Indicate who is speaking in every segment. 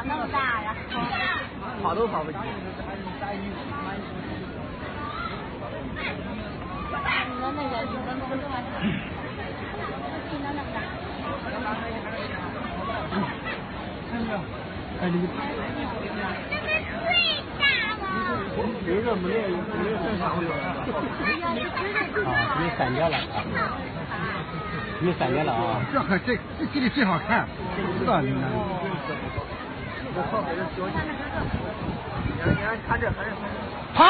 Speaker 1: 那么大呀？
Speaker 2: 跑都跑不起。
Speaker 1: 你说那个听到那么大？
Speaker 3: 哎，你没个没有正常的。啊，你散掉了啊！你散掉了啊！
Speaker 4: 这里最好看，知道你们。跑！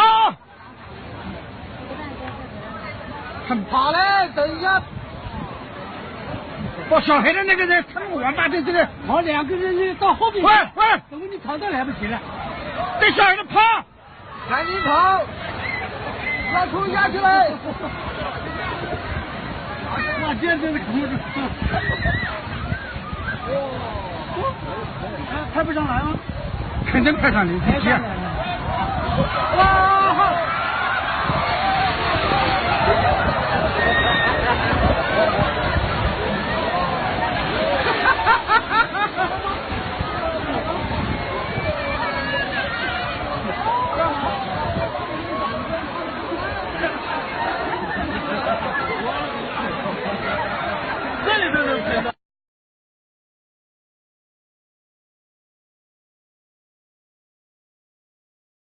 Speaker 4: 很跑嘞，等一下。抱小孩的那个人，他们王八蛋这个，
Speaker 3: 好，两个人到后面。
Speaker 4: 喂，
Speaker 3: 等会你跑都来不及了。
Speaker 4: 这小孩子跑，赶紧跑，要冲下去了。
Speaker 3: 哇，这样真是恐怖！
Speaker 4: 拍不上来吗？肯定拍上来，急啊！